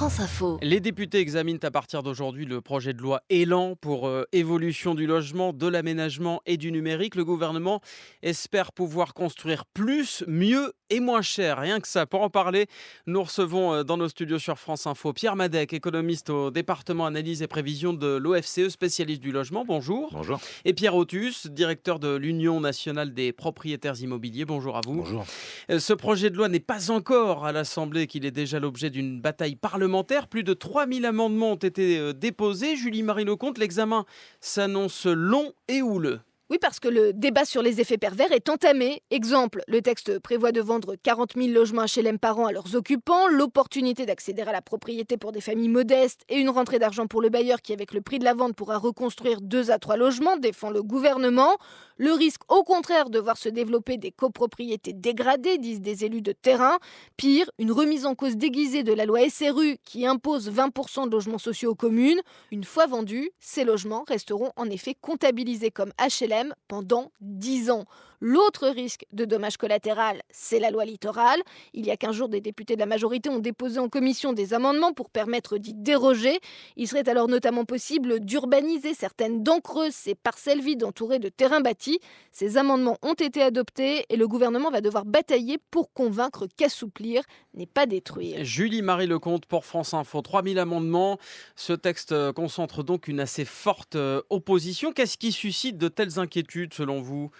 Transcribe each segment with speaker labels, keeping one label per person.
Speaker 1: France Info.
Speaker 2: Les députés examinent à partir d'aujourd'hui le projet de loi Élan pour évolution du logement, de l'aménagement et du numérique. Le gouvernement espère pouvoir construire plus, mieux et moins cher. Rien que ça. Pour en parler, nous recevons dans nos studios sur France Info Pierre Madec, économiste au département analyse et prévision de l'OFCE, spécialiste du logement. Bonjour.
Speaker 3: Bonjour.
Speaker 2: Et Pierre Otus, directeur de l'Union nationale des propriétaires immobiliers. Bonjour à vous.
Speaker 3: Bonjour.
Speaker 2: Ce projet de loi n'est pas encore à l'Assemblée, qu'il est déjà l'objet d'une bataille parlementaire. Plus de 3000 amendements ont été déposés. Julie-Marie Lecomte, l'examen s'annonce long et houleux.
Speaker 4: Oui, parce que le débat sur les effets pervers est entamé. Exemple, le texte prévoit de vendre 40 000 logements HLM par an à leurs occupants, l'opportunité d'accéder à la propriété pour des familles modestes et une rentrée d'argent pour le bailleur qui, avec le prix de la vente, pourra reconstruire 2 à 3 logements, défend le gouvernement. Le risque, au contraire, de voir se développer des copropriétés dégradées, disent des élus de terrain. Pire, une remise en cause déguisée de la loi SRU qui impose 20% de logements sociaux aux communes. Une fois vendus, ces logements resteront en effet comptabilisés comme HLM pendant 10 ans. L'autre risque de dommage collatéral, c'est la loi littorale. Il y a 15 jours, des députés de la majorité ont déposé en commission des amendements pour permettre d'y déroger. Il serait alors notamment possible d'urbaniser certaines dents creuses, ces parcelles vides entourées de terrains bâtis. Ces amendements ont été adoptés et le gouvernement va devoir batailler pour convaincre qu'assouplir n'est pas détruire.
Speaker 2: Julie-Marie Lecomte pour France Info. 3000 amendements. Ce texte concentre donc une assez forte opposition. Qu'est-ce qui suscite de telles inquiétudes selon vous,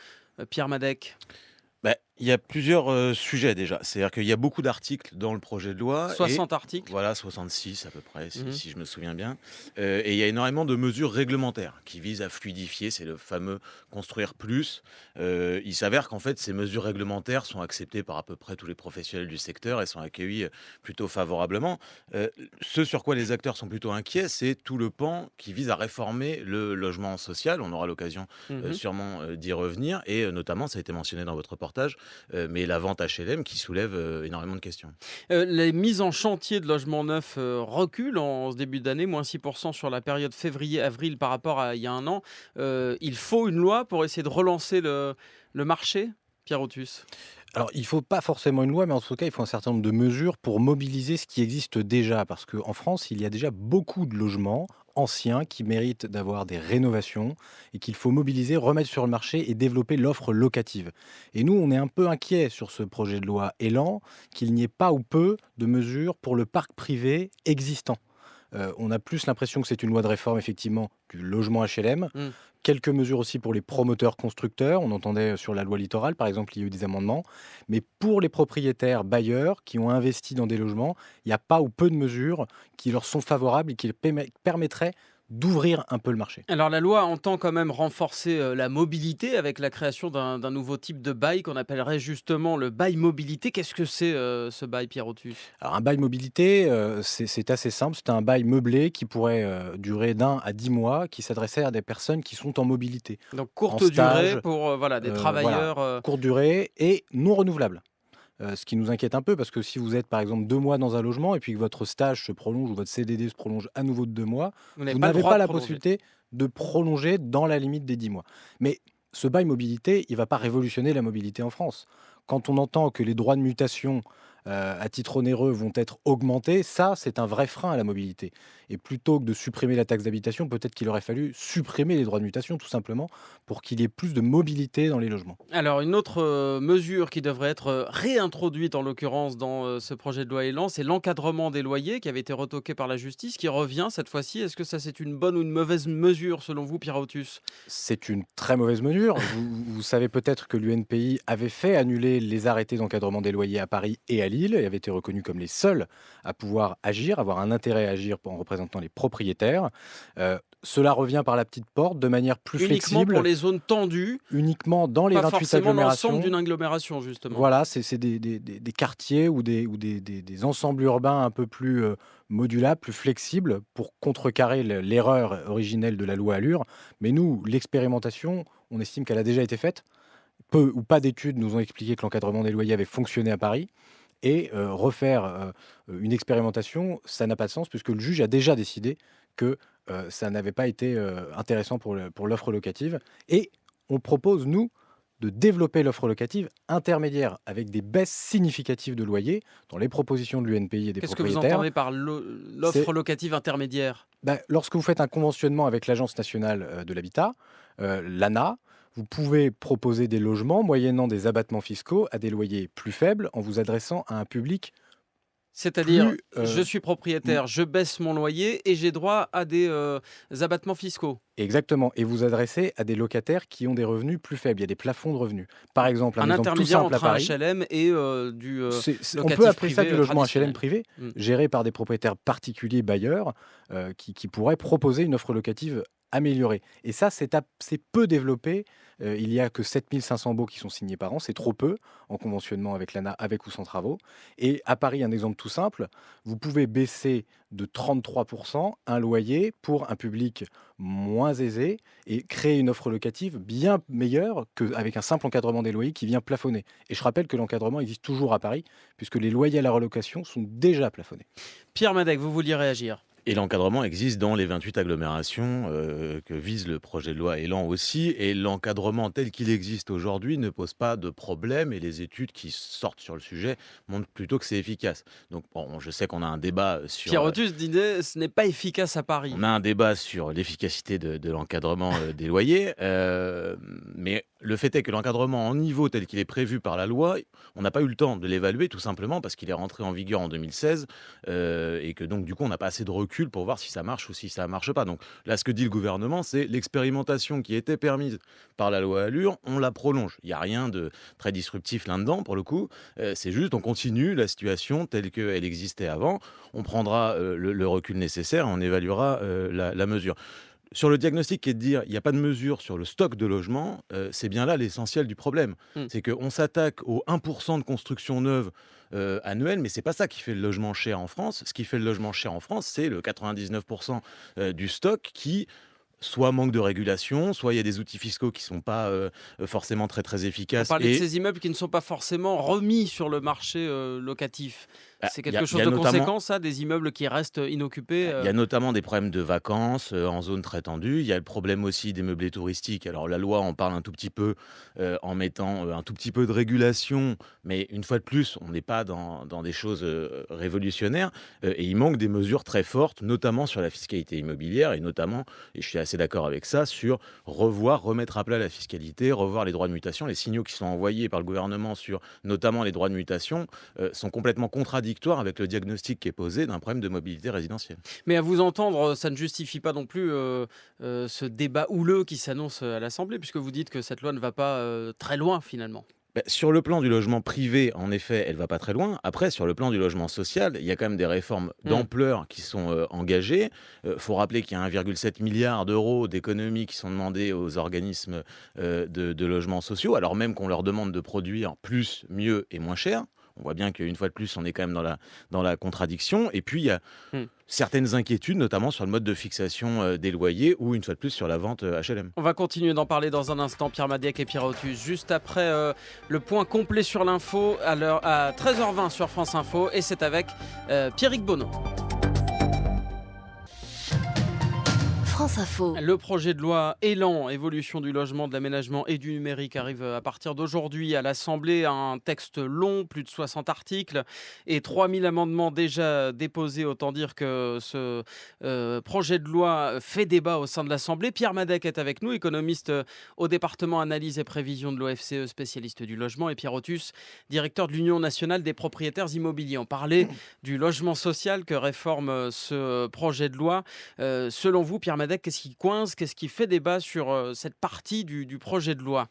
Speaker 2: Pierre Madec?
Speaker 3: Il y a plusieurs sujets déjà. C'est-à-dire qu'il y a beaucoup d'articles dans le projet de loi.
Speaker 2: 60 articles.
Speaker 3: Voilà, 66 à peu près, si,
Speaker 2: Mhm.
Speaker 3: si je me souviens bien. Et il y a énormément de mesures réglementaires qui visent à fluidifier, c'est le fameux construire plus. Il s'avère qu'en fait, ces mesures réglementaires sont acceptées par à peu près tous les professionnels du secteur et sont accueillies plutôt favorablement. Ce sur quoi les acteurs sont plutôt inquiets, c'est tout le pan qui vise à réformer le logement social. On aura l'occasion
Speaker 2: Mhm.
Speaker 3: sûrement d'y revenir. Et notamment, ça a été mentionné dans votre reportage, mais la vente HLM qui soulève énormément de questions.
Speaker 2: Les mises en chantier de logements neufs reculent en ce début d'année, moins 6% sur la période février-avril par rapport à il y a un an. Il faut une loi pour essayer de relancer le marché, Pierre Otus?
Speaker 5: Alors, il ne faut pas forcément une loi, mais en tout cas, il faut un certain nombre de mesures pour mobiliser ce qui existe déjà. Parce qu'en France, il y a déjà beaucoup de logements anciens qui méritent d'avoir des rénovations et qu'il faut mobiliser, remettre sur le marché et développer l'offre locative. Et nous, on est un peu inquiets sur ce projet de loi Élan, qu'il n'y ait pas ou peu de mesures pour le parc privé existant. On a plus l'impression que c'est une loi de réforme, effectivement, du logement HLM.
Speaker 2: Mm.
Speaker 5: Quelques mesures aussi pour les promoteurs constructeurs. On entendait sur la loi littorale, par exemple, il y a eu des amendements. Mais pour les propriétaires bailleurs qui ont investi dans des logements, il n'y a pas ou peu de mesures qui leur sont favorables et qui permettraient d'ouvrir un peu le marché.
Speaker 2: Alors la loi entend quand même renforcer la mobilité avec la création d'un nouveau type de bail qu'on appellerait justement le bail mobilité. Qu'est-ce que c'est ce bail, Pierre Otus?
Speaker 5: Alors un bail mobilité, c'est assez simple. C'est un bail meublé qui pourrait durer d'1 à 10 mois, qui s'adressait à des personnes qui sont en mobilité,
Speaker 2: Donc
Speaker 5: en
Speaker 2: courte durée
Speaker 5: stage,
Speaker 2: pour voilà, des
Speaker 5: voilà,
Speaker 2: travailleurs.
Speaker 5: courte durée et non renouvelable. Ce qui nous inquiète un peu parce que si vous êtes par exemple 2 mois dans un logement et puis que votre stage se prolonge ou votre CDD se prolonge à nouveau de 2 mois,
Speaker 2: Vous n'avez
Speaker 5: vous
Speaker 2: pas le
Speaker 5: n'avez
Speaker 2: droit
Speaker 5: pas
Speaker 2: de
Speaker 5: la
Speaker 2: prolonger.
Speaker 5: possibilité de prolonger dans la limite des 10 mois. Mais ce bail mobilité, il ne va pas révolutionner la mobilité en France. Quand on entend que les droits de mutation à titre onéreux vont être augmentés, ça c'est un vrai frein à la mobilité. Et plutôt que de supprimer la taxe d'habitation, peut-être qu'il aurait fallu supprimer les droits de mutation tout simplement pour qu'il y ait plus de mobilité dans les logements.
Speaker 2: Alors, une autre mesure qui devrait être réintroduite, en l'occurrence, dans ce projet de loi Élan, c'est l'encadrement des loyers qui avait été retoqué par la justice, qui revient cette fois-ci. Est-ce que ça, c'est une bonne ou une mauvaise mesure, selon vous, Pierre Otus?
Speaker 5: C'est une très mauvaise mesure. Vous savez peut-être que l'UNPI avait fait annuler les arrêtés d'encadrement des loyers à Paris et à Lille et avait été reconnus comme les seuls à pouvoir agir, avoir un intérêt à agir en représentant les propriétaires. Cela revient par la petite porte de manière plus
Speaker 2: Uniquement pour
Speaker 5: flexible,
Speaker 2: les zones tendues,
Speaker 5: uniquement dans les
Speaker 2: pas
Speaker 5: 28
Speaker 2: forcément l'ensemble
Speaker 5: agglomérations.
Speaker 2: d'une agglomération, justement.
Speaker 5: Voilà, c'est des quartiers ou des ensembles urbains un peu plus modulables, plus flexibles pour contrecarrer l'erreur originelle de la loi Allure. Mais nous, l'expérimentation, on estime qu'elle a déjà été faite. Peu ou pas d'études nous ont expliqué que l'encadrement des loyers avait fonctionné à Paris. Et refaire une expérimentation, ça n'a pas de sens puisque le juge a déjà décidé que ça n'avait pas été intéressant pour l'offre locative. Et on propose, nous, de développer l'offre locative intermédiaire avec des baisses significatives de loyers dans les propositions de l'UNPI et des
Speaker 2: Qu'est-ce que vous
Speaker 5: propriétaires.
Speaker 2: entendez par
Speaker 5: C'est
Speaker 2: l'offre locative intermédiaire?
Speaker 5: lorsque vous faites un conventionnement avec l'Agence nationale de l'habitat, l'ANA, vous pouvez proposer des logements moyennant des abattements fiscaux à des loyers plus faibles en vous adressant à un public
Speaker 2: C'est-à-dire,
Speaker 5: plus...
Speaker 2: je suis propriétaire, je baisse mon loyer et j'ai droit à des abattements fiscaux.
Speaker 5: Exactement, et vous adresser à des locataires qui ont des revenus plus faibles. Il y a des plafonds de revenus. Par exemple, un
Speaker 2: Un
Speaker 5: exemple tout
Speaker 2: intermédiaire
Speaker 5: simple à
Speaker 2: entre un
Speaker 5: Paris.
Speaker 2: HLM et du
Speaker 5: On peut
Speaker 2: locatif
Speaker 5: appeler ça
Speaker 2: privé
Speaker 5: du logement HLM
Speaker 2: traditionnel.
Speaker 5: privé,
Speaker 2: Mm.
Speaker 5: géré par des propriétaires particuliers bailleurs qui pourraient proposer une offre locative améliorée. Et ça, c'est peu développé. Il n'y a que 7500 baux qui sont signés par an. C'est trop peu en conventionnement avec l'ANA, avec ou sans travaux. Et à Paris, un exemple tout simple, vous pouvez baisser de 33% un loyer pour un public moins aisé et créer une offre locative bien meilleure qu'avec un simple encadrement des loyers qui vient plafonner. Et je rappelle que l'encadrement existe toujours à Paris, puisque les loyers à la relocation sont déjà plafonnés.
Speaker 2: Pierre Madec, vous vouliez réagir?
Speaker 3: Et l'encadrement existe dans les 28 agglomérations que vise le projet de loi Élan aussi. Et l'encadrement tel qu'il existe aujourd'hui ne pose pas de problème. Et les études qui sortent sur le sujet montrent plutôt que c'est efficace. Donc bon, je sais qu'on a un débat sur...
Speaker 2: Pierre Otus disait ce n'est pas efficace à Paris.
Speaker 3: On a un débat sur l'efficacité de l'encadrement des loyers, mais le fait est que l'encadrement en niveau tel qu'il est prévu par la loi, on n'a pas eu le temps de l'évaluer tout simplement parce qu'il est rentré en vigueur en 2016 et que donc du coup on n'a pas assez de recul pour voir si ça marche ou si ça marche pas. Donc là ce que dit le gouvernement c'est l'expérimentation qui était permise par la loi Allure, on la prolonge. Il n'y a rien de très disruptif là-dedans pour le coup, c'est juste on continue la situation telle qu'elle existait avant, on prendra le recul nécessaire et on évaluera la mesure. Sur le diagnostic qui est de dire il n'y a pas de mesure sur le stock de logements, c'est bien là l'essentiel du problème.
Speaker 2: Mm.
Speaker 3: C'est qu'on s'attaque au 1% de construction neuve annuelle, mais c'est pas ça qui fait le logement cher en France. Ce qui fait le logement cher en France, c'est le 99% du stock qui soit manque de régulation, soit il y a des outils fiscaux qui sont pas forcément très très
Speaker 2: On
Speaker 3: efficaces.
Speaker 2: parlait de
Speaker 3: Et
Speaker 2: ces immeubles qui ne sont pas forcément remis sur le marché locatif. C'est
Speaker 3: il y a-
Speaker 2: quelque
Speaker 3: il y
Speaker 2: chose
Speaker 3: a
Speaker 2: de
Speaker 3: notamment-
Speaker 2: conséquent, ça, des immeubles qui restent inoccupés
Speaker 3: Il y a notamment des problèmes de vacances en zone très tendue. Il y a le problème aussi des meublés touristiques. Alors la loi en parle un tout petit peu en mettant un tout petit peu de régulation, mais une fois de plus, on n'est pas dans des choses révolutionnaires. Et il manque des mesures très fortes, notamment sur la fiscalité immobilière et notamment, et je suis assez d'accord avec ça, sur remettre à plat la fiscalité, revoir les droits de mutation. Les signaux qui sont envoyés par le gouvernement sur notamment les droits de mutation sont complètement contradictoires avec le diagnostic qui est posé d'un problème de mobilité résidentielle.
Speaker 2: Mais à vous entendre, ça ne justifie pas non plus ce débat houleux qui s'annonce à l'Assemblée, puisque vous dites que cette loi ne va pas très loin finalement.
Speaker 3: Sur le plan du logement privé, en effet, elle va pas très loin. Après, sur le plan du logement social, il y a quand même des réformes d'ampleur qui sont engagées. Faut rappeler qu'il y a 1,7 milliard d'euros d'économies qui sont demandées aux organismes de logements sociaux, alors même qu'on leur demande de produire plus, mieux et moins cher. On voit bien qu'une fois de plus, on est quand même dans la contradiction. Et puis, il y a
Speaker 2: Mm.
Speaker 3: certaines inquiétudes, notamment sur le mode de fixation des loyers ou, une fois de plus, sur la vente HLM.
Speaker 2: On va continuer d'en parler dans un instant, Pierre Madec et Pierre Otus, juste après le point complet sur l'info à 13h20 sur France Info, et c'est avec Pierrick Bonneau.
Speaker 4: France Info.
Speaker 2: Le projet de loi Élan, évolution du logement, de l'aménagement et du numérique arrive à partir d'aujourd'hui à l'Assemblée. Un texte long, plus de 60 articles et 3000 amendements déjà déposés. Autant dire que ce projet de loi fait débat au sein de l'Assemblée. Pierre Madec est avec nous, économiste au département analyse et prévision de l'OFCE, spécialiste du logement. Et Pierre Otus, directeur de l'Union nationale des propriétaires immobiliers. On parlait du logement social que réforme ce projet de loi. Selon vous, Pierre Madec, qu'est-ce qui coince, qu'est-ce qui fait débat sur cette partie du projet de loi?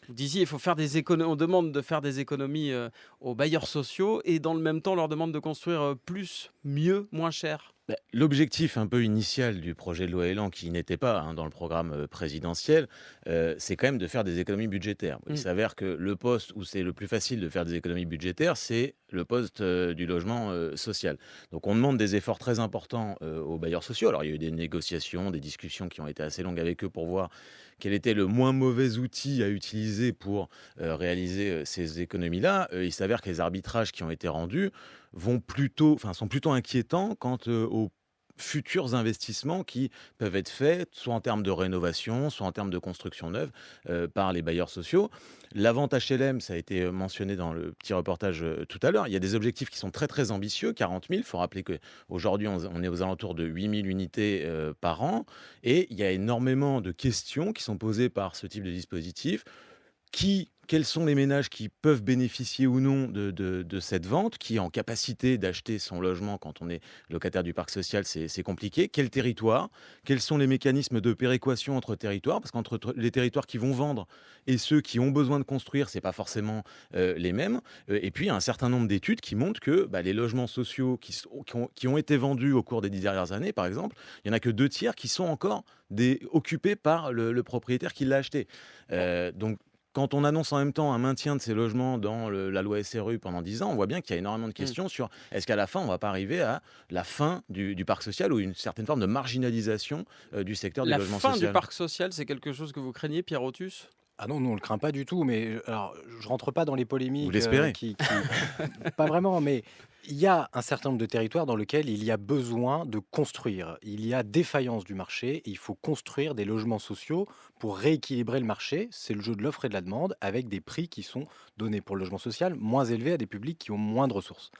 Speaker 2: Vous disiez il faut faire des économies, on demande de faire des économies aux bailleurs sociaux et dans le même temps on leur demande de construire plus, mieux, moins cher.
Speaker 3: L'objectif un peu initial du projet de loi Élan, qui n'était pas dans le programme présidentiel, c'est quand même de faire des économies budgétaires. Il s'avère que le poste où c'est le plus facile de faire des économies budgétaires, c'est le poste du logement social. Donc on demande des efforts très importants aux bailleurs sociaux. Alors il y a eu des négociations, des discussions qui ont été assez longues avec eux pour voir quel était le moins mauvais outil à utiliser pour réaliser ces économies-là. Il s'avère que les arbitrages qui ont été rendus sont plutôt inquiétants quant aux futurs investissements qui peuvent être faits, soit en termes de rénovation, soit en termes de construction neuve, par les bailleurs sociaux. La vente HLM, ça a été mentionné dans le petit reportage tout à l'heure. Il y a des objectifs qui sont très très ambitieux, 40 000. Il faut rappeler qu'aujourd'hui, on est aux alentours de 8 000 unités par an. Et il y a énormément de questions qui sont posées par ce type de dispositif. Quels sont les ménages qui peuvent bénéficier ou non de cette vente? Qui est en capacité d'acheter son logement quand on est locataire du parc social? C'est compliqué. Quel territoire? Quels sont les mécanismes de péréquation entre territoires? Parce qu'entre les territoires qui vont vendre et ceux qui ont besoin de construire, c'est pas forcément les mêmes. Et puis, il y a un certain nombre d'études qui montrent que les logements sociaux qui ont été vendus au cours des 10 dernières années, par exemple, il n'y en a que 2 tiers qui sont encore occupés par le propriétaire qui l'a acheté. Donc, quand on annonce en même temps un maintien de ces logements dans la loi SRU pendant 10 ans, on voit bien qu'il y a énormément de questions sur est-ce qu'à la fin, on ne va pas arriver à la fin du parc social ou une certaine forme de marginalisation du secteur du
Speaker 2: La
Speaker 3: logement
Speaker 2: fin du
Speaker 3: social.
Speaker 2: parc social, c'est quelque chose que vous craignez, Pierre Otus?
Speaker 5: Ah non, nous on le craint pas du tout, mais alors je rentre pas dans les
Speaker 3: Vous
Speaker 5: polémiques
Speaker 3: l'espérez?
Speaker 5: pas vraiment, mais il y a un certain nombre de territoires dans lesquels il y a besoin de construire. Il y a défaillance du marché et il faut construire des logements sociaux pour rééquilibrer le marché. C'est le jeu de l'offre et de la demande avec des prix qui sont donnés pour le logement social moins élevés à des publics qui ont moins de ressources.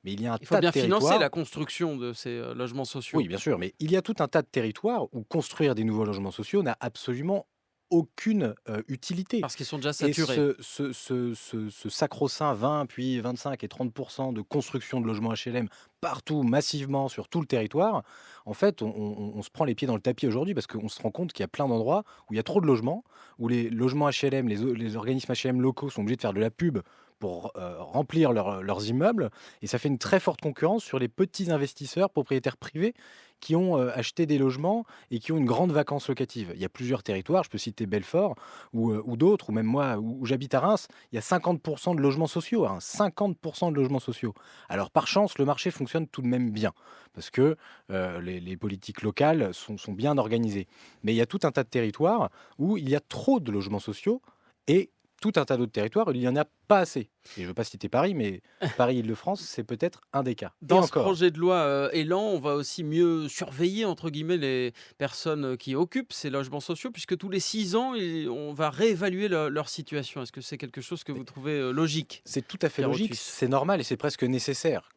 Speaker 5: Mais il y a un
Speaker 2: Il faut
Speaker 5: tas de
Speaker 2: bien financer
Speaker 5: territoires.
Speaker 2: la construction de ces logements sociaux.
Speaker 5: Oui, bien sûr, mais il y a tout un tas de territoires où construire des nouveaux logements sociaux n'a absolument aucune utilité.
Speaker 2: Parce qu'ils sont déjà
Speaker 5: Et
Speaker 2: saturés.
Speaker 5: ce sacro-saint 20, puis 25 et 30% de construction de logements HLM partout, massivement, sur tout le territoire, en fait, on se prend les pieds dans le tapis aujourd'hui parce qu'on se rend compte qu'il y a plein d'endroits où il y a trop de logements, où les logements HLM, les organismes HLM locaux sont obligés de faire de la pub pour remplir leurs immeubles. Et ça fait une très forte concurrence sur les petits investisseurs propriétaires privés qui ont acheté des logements et qui ont une grande vacance locative. Il y a plusieurs territoires, je peux citer Belfort ou d'autres, ou même moi, où j'habite à Reims, il y a 50% de logements sociaux, hein, 50% de logements sociaux. Alors par chance, le marché fonctionne tout de même bien, parce que les politiques locales sont bien organisées. Mais il y a tout un tas de territoires où il y a trop de logements sociaux et tout un tas d'autres territoires où il n'y en a pas assez. Et je ne veux pas citer Paris, mais Paris-Île-de-France, c'est peut-être un des cas. Et
Speaker 2: Dans ce
Speaker 5: encore.
Speaker 2: projet de loi Élan, on va aussi mieux surveiller, entre guillemets, les personnes qui occupent ces logements sociaux, puisque tous les 6 ans, on va réévaluer leur situation. Est-ce que c'est quelque chose que vous trouvez logique,
Speaker 5: C'est tout à fait
Speaker 2: Pierre
Speaker 5: logique,
Speaker 2: Otus?
Speaker 5: c'est normal et c'est presque nécessaire.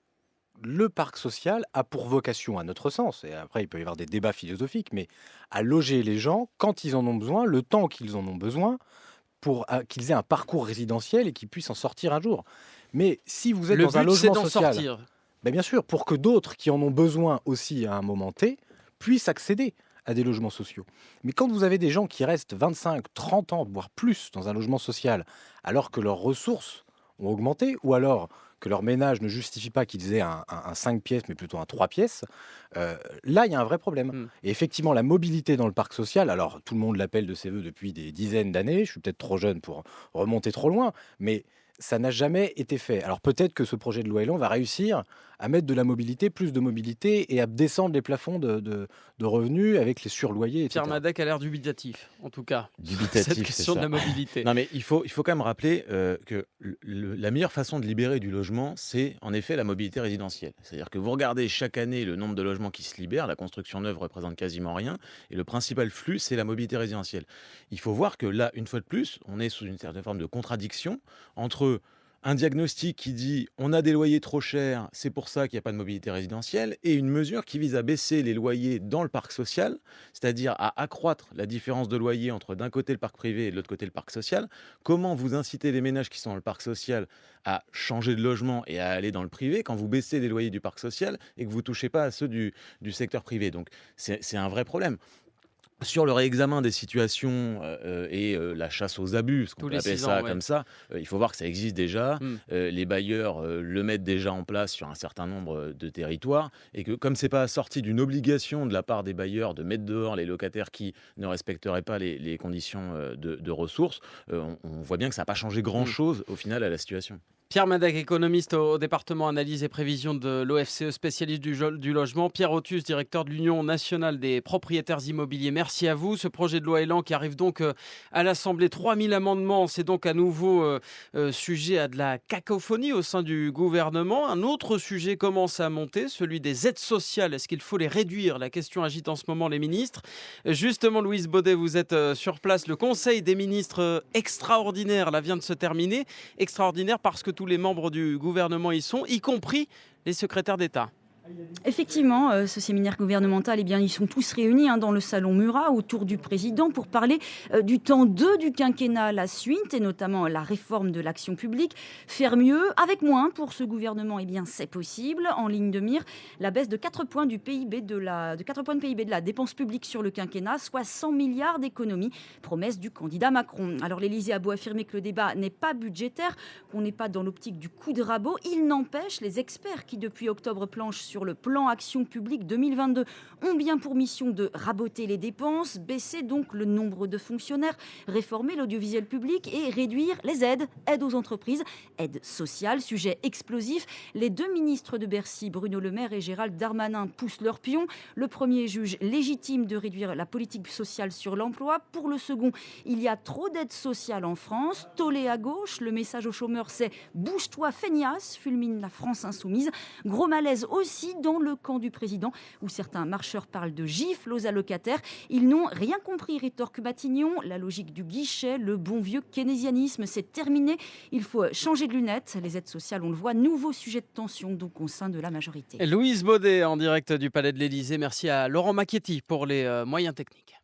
Speaker 5: Le parc social a pour vocation, à notre sens, et après il peut y avoir des débats philosophiques, mais à loger les gens quand ils en ont besoin, le temps qu'ils en ont besoin, pour qu'ils aient un parcours résidentiel et qu'ils puissent en sortir un jour. Mais si vous êtes
Speaker 2: Le
Speaker 5: dans un
Speaker 2: but, c'est
Speaker 5: logement
Speaker 2: d'en
Speaker 5: social,
Speaker 2: sortir.
Speaker 5: ben bien sûr, pour que d'autres qui en ont besoin aussi à un moment T puissent accéder à des logements sociaux. Mais quand vous avez des gens qui restent 25, 30 ans, voire plus, dans un logement social, alors que leurs ressources ont augmenté, ou alors que leur ménage ne justifie pas qu'ils aient un 5 pièces, mais plutôt un 3 pièces, là, il y a un vrai problème.
Speaker 2: Hmm.
Speaker 5: Et effectivement, la mobilité dans le parc social, alors tout le monde l'appelle de ses voeux depuis des dizaines d'années, je suis peut-être trop jeune pour remonter trop loin, mais ça n'a jamais été fait. Alors peut-être que ce projet de loi Elan va réussir à mettre de la mobilité, plus de mobilité, et à descendre les plafonds de revenus avec les surloyers,
Speaker 2: Pierre
Speaker 5: etc.
Speaker 2: Madec a l'air dubitatif, en tout cas, sur cette
Speaker 3: Dubitatif, c'est
Speaker 2: question de
Speaker 3: ça.
Speaker 2: la mobilité.
Speaker 3: Non, mais il faut quand même rappeler que la meilleure façon de libérer du logement, c'est en effet la mobilité résidentielle. C'est-à-dire que vous regardez chaque année le nombre de logements qui se libèrent, la construction neuve représente quasiment rien, et le principal flux, c'est la mobilité résidentielle. Il faut voir que là, une fois de plus, on est sous une certaine forme de contradiction entre un diagnostic qui dit on a des loyers trop chers, c'est pour ça qu'il n'y a pas de mobilité résidentielle, et une mesure qui vise à baisser les loyers dans le parc social, c'est-à-dire à accroître la différence de loyer entre d'un côté le parc privé et de l'autre côté le parc social. Comment vous incitez les ménages qui sont dans le parc social à changer de logement et à aller dans le privé quand vous baissez les loyers du parc social et que vous ne touchez pas à ceux du secteur privé? Donc c'est un vrai problème. Sur le réexamen des situations et la chasse aux abus, ce qu'on
Speaker 2: Tous
Speaker 3: peut
Speaker 2: les
Speaker 3: appeler
Speaker 2: 6
Speaker 3: ça
Speaker 2: ans, ouais.
Speaker 3: comme ça, il faut voir que ça existe déjà.
Speaker 2: Hmm.
Speaker 3: Les bailleurs le mettent déjà en place sur un certain nombre de territoires et que comme c'est pas assorti d'une obligation de la part des bailleurs de mettre dehors les locataires qui ne respecteraient pas les conditions de ressources, on voit bien que ça n'a pas changé grand-chose au final à la situation.
Speaker 2: Pierre Madec, économiste au département analyse et prévision de l'OFCE, spécialiste du logement. Pierre Othus, directeur de l'Union nationale des propriétaires immobiliers. Merci à vous. Ce projet de loi Élan qui arrive donc à l'Assemblée, 3000 amendements, c'est donc à nouveau sujet à de la cacophonie au sein du gouvernement. Un autre sujet commence à monter, celui des aides sociales. Est-ce qu'il faut les réduire? La question agite en ce moment les ministres. Justement, Louise Baudet, vous êtes sur place. Le Conseil des ministres extraordinaire là, vient de se terminer. Extraordinaire parce que tous les membres du gouvernement y sont, y compris les secrétaires d'État.
Speaker 1: Effectivement, ce séminaire gouvernemental, ils sont tous réunis dans le salon Murat autour du président pour parler du temps 2 du quinquennat, la suite et notamment la réforme de l'action publique. Faire mieux avec moins pour ce gouvernement, c'est possible. En ligne de mire, la baisse de 4 points du PIB de la dépense publique sur le quinquennat, soit 100 milliards d'économies, promesse du candidat Macron. Alors l'Élysée a beau affirmer que le débat n'est pas budgétaire, qu'on n'est pas dans l'optique du coup de rabot, il n'empêche les experts qui depuis octobre planchent sur le plan Action publique 2022 ont bien pour mission de raboter les dépenses, baisser donc le nombre de fonctionnaires, réformer l'audiovisuel public et réduire les aides aux entreprises, aides sociales, sujet explosif. Les deux ministres de Bercy, Bruno Le Maire et Gérald Darmanin, poussent leur pion. Le premier juge légitime de réduire la politique sociale sur l'emploi. Pour le second, il y a trop d'aides sociales en France. Tollé à gauche, le message aux chômeurs c'est « bouge-toi feignasse », fulmine la France insoumise. Gros malaise aussi dans le camp du président, où certains marcheurs parlent de gifles aux allocataires. Ils n'ont rien compris, rétorque Matignon. La logique du guichet, le bon vieux keynésianisme, c'est terminé. Il faut changer de lunettes. Les aides sociales, on le voit, nouveau sujet de tension donc au sein de la majorité.
Speaker 2: Louise Baudet en direct du Palais de l'Élysée. Merci à Laurent Macchietti pour les moyens techniques.